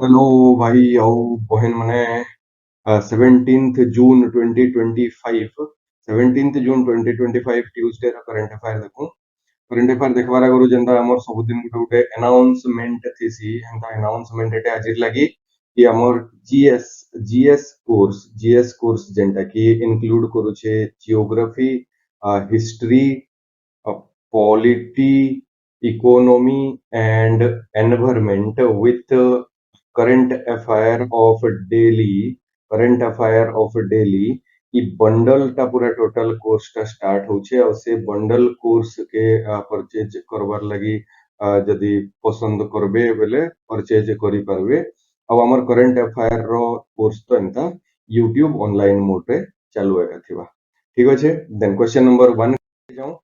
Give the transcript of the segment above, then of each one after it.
Hello भाई आओ बहन मने 17th जून 2025 17th जून 2025 ट्यूसडे ର करंट अफेयर देखूं करंट अफेयर देखबार आगରୁ ଯେନ୍ତା ଆମର ସବୁଦିନ ଗୋଟେ अनाउंसमेंट थिसी हेंता अनाउंसमेंट एटे आजिर लागि कि हमर जीएस कोर्स जेंटा कि इंक्लूड करूछे geography history polity, economy, and environment with current affair of daily, current affair of daily. E bundle टा पूरा टोटल कोर्स टा स्टार्ट होचे और से बंडल कोर्स के परचेज करवार लगी जदि पसंद करबे बेले परचेज करि पारबे और हमर करंट अफेयर रो कोर्स तो एंता यूट्यूब ऑनलाइन मोड रे चालू एका थिबा ठीक अछि देन क्वेश्चन नंबर 1 जाऊं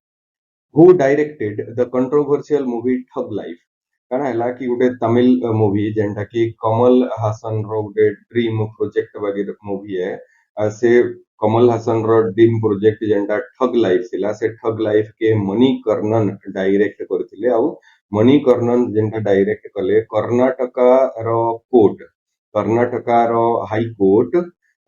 who directed the controversial movie Thug Life କାଣା ହେଲା କି ଗୋଟେ ତମିଲ ମୁଭି ଯେନ୍ଟା କି କମଲ ହାସନ ର ଗୋଟେ ଡ୍ରିମ ପ୍ରୋଜେକ୍ଟ ବାଗିର ମୁଭି है से कमल हसन रो ड्रीम प्रोजेक्ट जेंटा ठग लाइफ थिला से ठग लाइफ के मणिकर्णन डायरेक्ट करथिले आउ मणिकर्णन जेंटा डायरेक्ट कले कर्नाटका रो हाई कोर्ट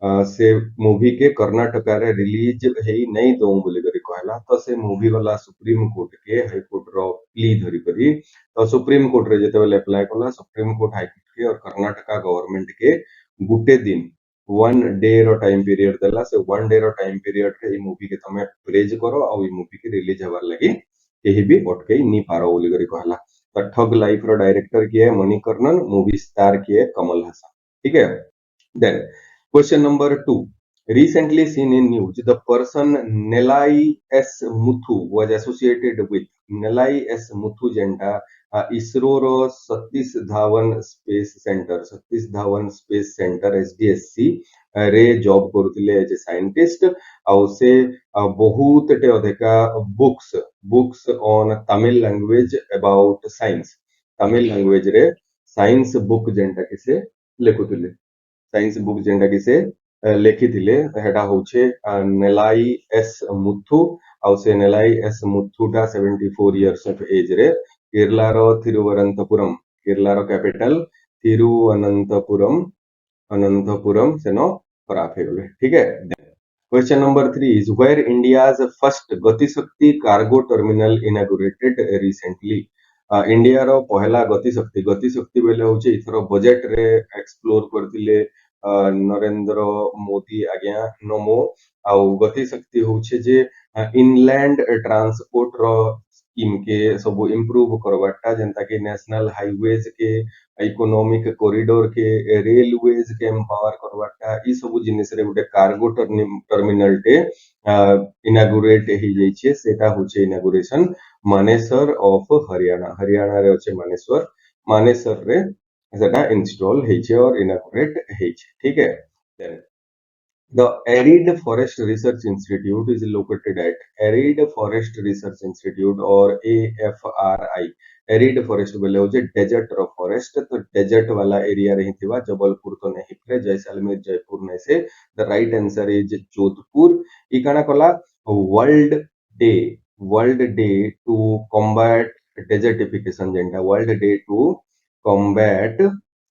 से मूवी के कर्नाटका रे रिलीज हेई नहीं दो बोली करी कहला तो से मूवी वाला सुप्रीम कोर्ट के हाई कोर्ट रो प्ली धरी करी तो सुप्रीम कोर्ट रे जेते बेले अप्लाई कला सुप्रीम कोर्ट हाई कोर्ट के और कर्नाटका गवर्नमेंट के गुटे दिन 1 डे रो टाइम पीरियड देला से 1 डे रो टाइम पीरियड के ई मूवी के तमे प्रेज करो और ई मूवी के रिलीज हवार लगी केही भी अटके नी पारो बोली करी कहला तो ठग लाइफ रो डायरेक्टर किए है मणिकर्णन मूवी स्टार किए कमल हसन ठीक है then question number 2 recently seen in news the person Nelai S Muthu was associated with Nelai S Muthu जेंटा इसरो रो Satish Dhawan space centre SDSC रे जॉब करथिले एज साइंटिस्ट आउ से बहुत टे अधिका books on Tamil language about science Tamil language रे साइंस बुक जेंटा कि से लेखुथिले साइंस बुक जेंटा कि से लेखिथिले हेडा होचे नेलाई एस मुथु आउ से नेलाई एस मुथुटा 74 इयर्स ऑफ एज रे केरला रो थिरुवनंतपुरम केरला रो कैपिटल थिरुवनंतपुरम अनंतपुरम सेनो पराफे गले ठीक है question number 3 is where India's first Gati Shakti cargo terminal inaugurated recently India रो पहला गतिशक्ति बेले होचे इथरो बजट रे एक्सप्लोर करथिले नरेंद्र मोदी आज्ञा नमो आउ गतिशक्ति होचे जे इनलैंड ट्रांसपोर्ट रो स्कीम के सब इम्प्रूव करवाटा जेंता कि नेशनल हाईवेज के इकोनॉमिक कॉरिडोर के रेलवेज के एम्पावर करवाटा ई सब जिनिस रे गुटे कार्गो टर्मिनल टे इनागुरेट ही जाइछे सेटा होचे इनागुरेशन मानेसर ऑफ हरियाणा रे होचे मानेसर रे सेटा इंस्टॉल हेचे और इनागुरेट हेचे ठीक है Then, the Arid Forest Research Institute is located at Arid Forest Research Institute or AFRI arid forest बोले होचे डेजर्ट रो फॉरेस्ट तो डेजर्ट वाला एरिया रही थिवा जबलपुर तो नहीं प्रे जैसलमेर जयपुर ने से the right answer is Jodhpur ई काना कला world day world day to combat desertification जेंटा world day to combat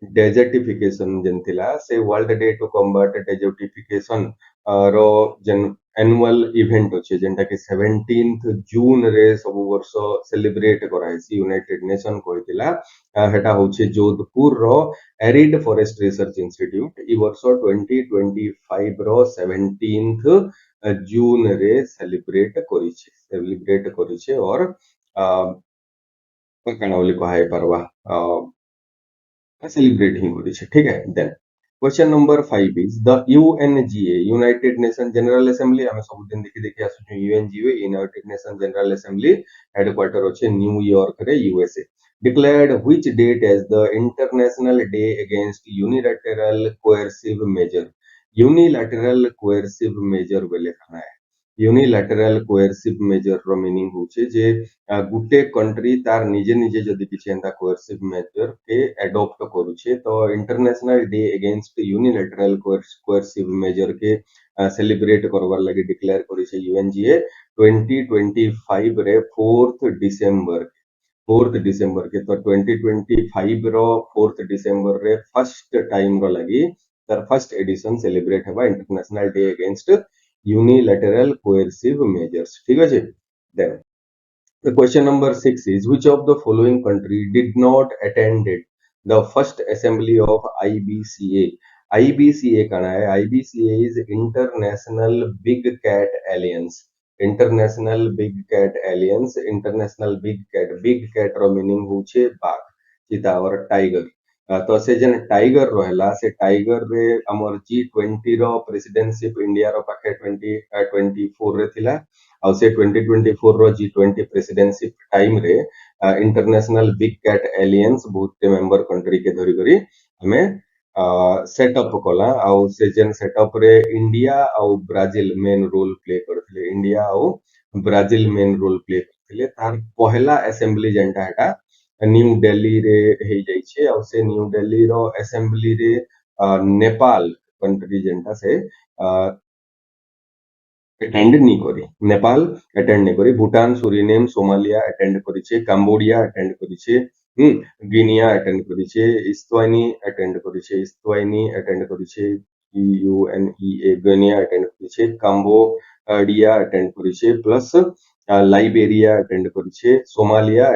desertification जेनथिला से world day to combat desertification रो जेन एनुअल इवेंट होचे जेंटा कि 17th जून रे सब वर्ष सेलिब्रेट कराइसी यूनाइटेड नेशन कहतिला हेटा होचे जोधपुर रो एरिड फॉरेस्ट रिसर्च इंस्टीट्यूट ई वर्ष 2025 रो 17th जून रे सेलिब्रेट करिछे और काना बोली कहाय परवा सेलिब्रेट ही करिछे ठीक है then question number 5 is the UNGA United Nation General Assembly हमें सब दिन देखि देखि आसु UNGA United Nation General Assembly headquarter होचे न्यूयॉर्क रे USA declared which date as the international day against unilateral coercive measure बेले खाना है यूनिलैटरल कोएर्सिव मेजर रो मीनिंग होचे जे गुटे कंट्री तार निजे निजे जदि किछि एंता कोएर्सिव मेजर के एडॉप्ट करूछे तो international day against unilateral coercive measure के सेलिब्रेट करबार लागि डिक्लेयर करिछे यूएनजीए 2025 रे 4th डिसेंबर 4th डिसेंबर के तो 2025 रो 4th डिसेंबर रे फर्स्ट टाइम रो लगी तर फर्स्ट एडिशन सेलिब्रेट हेबा international day against unilateral coercive measures ठीक अछि then the question number 6 is which of the following country did not attended the first assembly of IBCA? IBCA kana hai? IBCA is International Big Cat Alliance. International Big Cat Alliance. International Big Cat. Big Cat row meaning होचे बाघ, चीता और tiger. तो से जन tiger रहला से tiger रे हमर G20 रो प्रेसिडेंटशिप इंडिया रो पाखे 2024 रे थिला ଆଉ ସେ 2024 ର G20 ପ୍ରେସିଡେନ୍ସିପ ଟାଇମ ରେ इंटरनेशनल बिग कैट एलियंस बहुत मेंबर कंट्री के धरी करी हमें सेटअप कला आउ से जेन सेटअप रे इंडिया आउ ब्राजील मेन रोल प्ले करथिले इंडिया आउ ब्राजील मेन रोल प्ले करथिले तार पहला असेंबली जेंटा हेटा न्यू दिल्ली रे हे जाई छे आउ से न्यू दिल्ली रो असेंबली रे नेपाल कंट्री जेंटा से अटेंड नहीं करी नेपाल अटेंड नहीं करी भूटान सुरीनेम सोमालिया अटेंड करी छे काम्बोडिया अटेंड करी छे गिनिया अटेंड करी छे इस्वाइनी अटेंड करी छे यूएनईए गिनिया अटेंड करी छे काम्बोडिया अटेंड करी छे प्लस लाइबेरिया अटेंड करी छे सोमालिया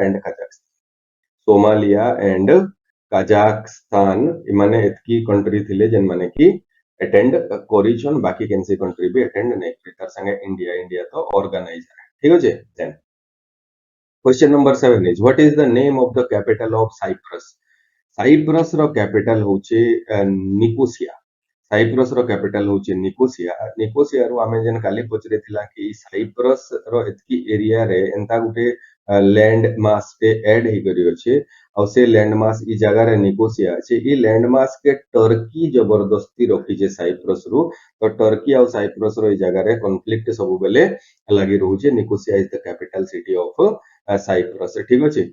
एंड काजाखस्तान इमाने एतकी कंट्री थिले जेन माने की अटेंड करिछन बाकी कैंसी कंट्री भी अटेंड नहीं करी तार संगे इंडिया तो ऑर्गेनाइजर है ठीक अछि then question number 7 is what is the name of the capital of Cyprus रो कैपिटल होचे निकोसिया साइप्रस रो कैपिटल होचे निकोसिया रो आमे जन काली पचरे थिला कि साइप्रस रो एतकी एरिया रे एंता गुटे लैंड मास के ऐड हे करी अछि और से लैंड मास ई जगह रे निकोसिया अछि ई लैंड मास के टर्की जबरदस्ती रखी जे साइप्रस रो तो टर्की और साइप्रस रो ई जगह रे कॉन्फ्लिक्ट सब बेले लागि रहू जे Nicosia is the capital city of Cyprus ठीक अछि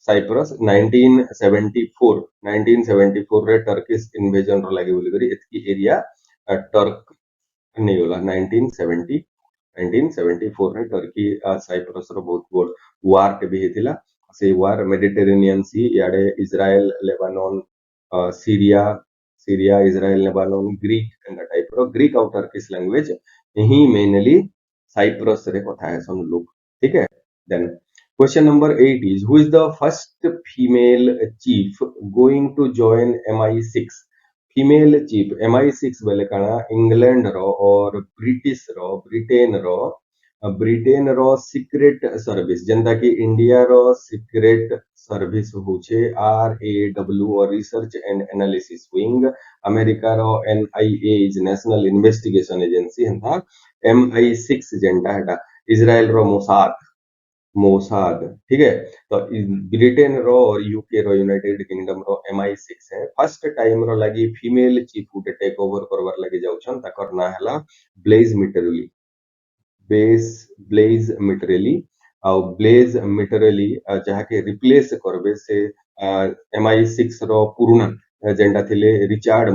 साइप्रस 1974 रे टर्किश इन्वेजन रो लागि बोली करी एतकी एरिया टर्क नहीं होला 1974 रे टर्की साइप्रस रो बहुत बड़ वार के भी हेतिला से वार मेडिटेरेनियन सी याडे Israel Lebanon Syria Israel Lebanon Greek and टाइप रो ग्रीक और टर्किश लैंग्वेज यही मेनली साइप्रस रे कथा है सब लोग ठीक है then question number 8 is who is the first female chief going to join MI6 female chief MI6 बेले काना इंग्लैंड रो और ब्रिटेन रो सीक्रेट सर्विस जनता की इंडिया रो सीक्रेट सर्विस होचे RAW और research and analysis wing America रो NIA is national investigation agency हंता MI6 जेंटा हेटा इजराइल रो मोसाद ठीक है तो ब्रिटेन रो और यूके रो यूनाइटेड किंगडम रो MI6 है फर्स्ट टाइम रो लगी फीमेल चीफ उटे टेक ओवर करवर लगी जाउछन तकर ना हला ब्लेज मिटरेली और ब्लेज मिटरेली जहा के रिप्लेस करबे से MI6 रो पुराना जेंडा थिले रिचार्ड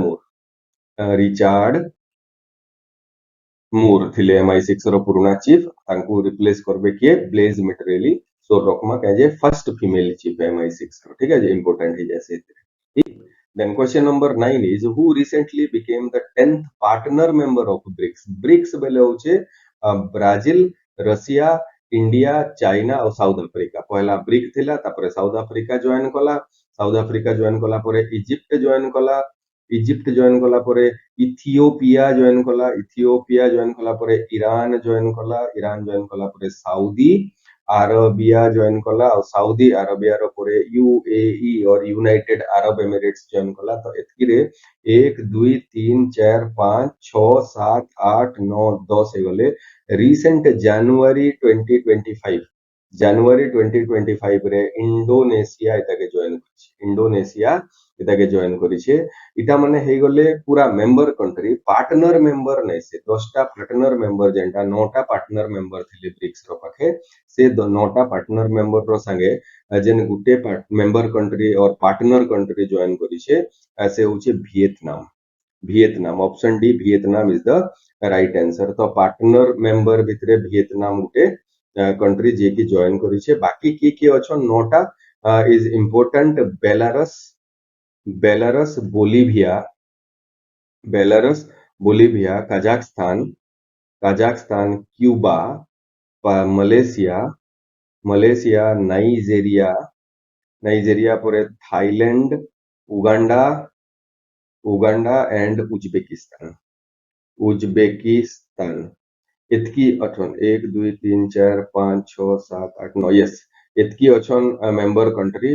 मूर थिले MI6 रो पुराना चीफ तांको रिप्लेस करबे के ब्लेज मिटरेली सो रकमा के फर्स्ट फीमेल चीफ MI6 रो ठीक है जे इंपोर्टेंट है जैसे ठीक then question number 9 is who recently became the 10th partner member of BRICS बेले होचे ब्राजील रशिया इंडिया चाइना और साउथ अफ्रीका पहला ब्रिक थिला तापर साउथ अफ्रीका ज्वाइन कला परे इजिप्ट ज्वाइन कला परे इथियोपिया ज्वाइन कला परे ईरान ज्वाइन कला परे सऊदी अरबिया ज्वाइन कला और सऊदी अरबिया रो परे UAE और यूनाइटेड अरब एमिरेट्स ज्वाइन कला तो एतकी रे 1 2 3 4 5 6 7 8 9 10 गले रिसेंट जनवरी 2025 रे इंडोनेशिया जॉइन करिছে इटा माने हे गले पूरा मेंबर कंट्री पार्टनर मेंबर नै से 10टा पार्टनर मेंबर जेंटा 9टा पार्टनर मेंबर थिले ब्रिक्स रो पाखे से 9टा पार्टनर मेंबर रो संगे जेन गुटे मेंबर कंट्री और पार्टनर कंट्री जॉइन करिছে से होचे Vietnam option D Vietnam is the right answer तो पार्टनर मेंबर भितरे वियतनाम गुटे कंट्री जे की जॉइन करिछे बाकी की अछन नोटा is important Belarus Bolivia Kazakhstan Cuba Malaysia Nigeria परे थाईलैंड उगांडा एंड उज्बेकिस्तान इतकी अछन 1 2 3 4 5 6 7 8 9 यस इतकी अछन मेंबर कंट्री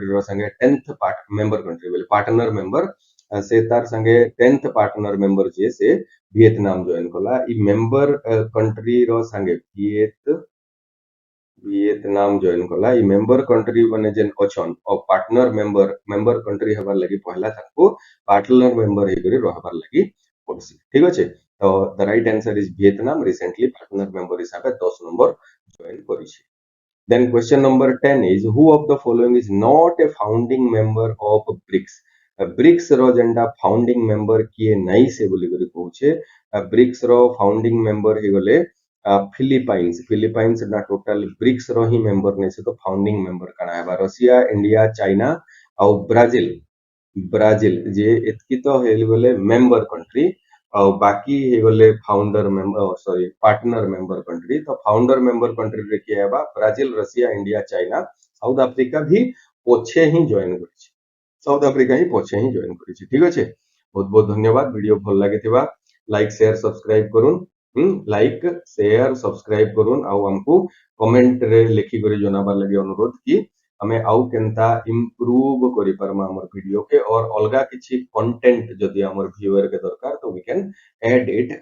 रो संगे 10th पार्ट मेंबर कंट्री बोले पार्टनर मेंबर से तार संगे 10th पार्टनर मेंबर जे से वियतनाम जॉइन कला ई मेंबर कंट्री रो संगे वियतनाम जॉइन कला ई मेंबर कंट्री माने जेन अछन और पार्टनर मेंबर कंट्री हबार लागि पहला ताको पार्टनर मेंबर हे करी रहबार लागि पड़सी ठीक अछि तो the right answer is Vietnam recently partner member हिसाब 10 नंबर जॉइन करिछि then question number 10 is who of the following is not a founding member of BRICS BRICS row जेंडा founding member किए नहीं से बोली करी कहूचे ब्रिक्स रो फाउंडिंग मेंबर हे गले Philippines ना total BRICS रो ही member नहीं से तो फाउंडिंग मेंबर कना है रशिया इंडिया चाइना और ब्राजील जे एतकी तो हे गले मेंबर कंट्री और बाकी हे गले founder member sorry partner member country तो फाउंडर मेंबर कंट्री रे किया बा Brazil Russia India China south Africa भी पोछे ही जॉइन करिछि साउथ अफ्रीका ही पोछे ही जॉइन करिछि ठीक अछि बहुत बहुत धन्यवाद वीडियो भल लागिथिबा लाइक शेयर सब्सक्राइब करूं लाइक शेयर सब्सक्राइब करूं आ हमको कमेंट रे लिखि करी जनाबार लागि अनुरोध कि हमें आउ केनता इंप्रूव करि परमा हमर वीडियो के और अलगा किछि कंटेंट जदि हमर व्यूअर के दरकार तो we can add it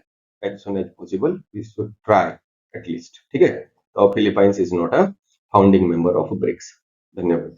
as soon as possible we should try at least ठीक है तो Philippines is not a founding member of BRICS धन्यवाद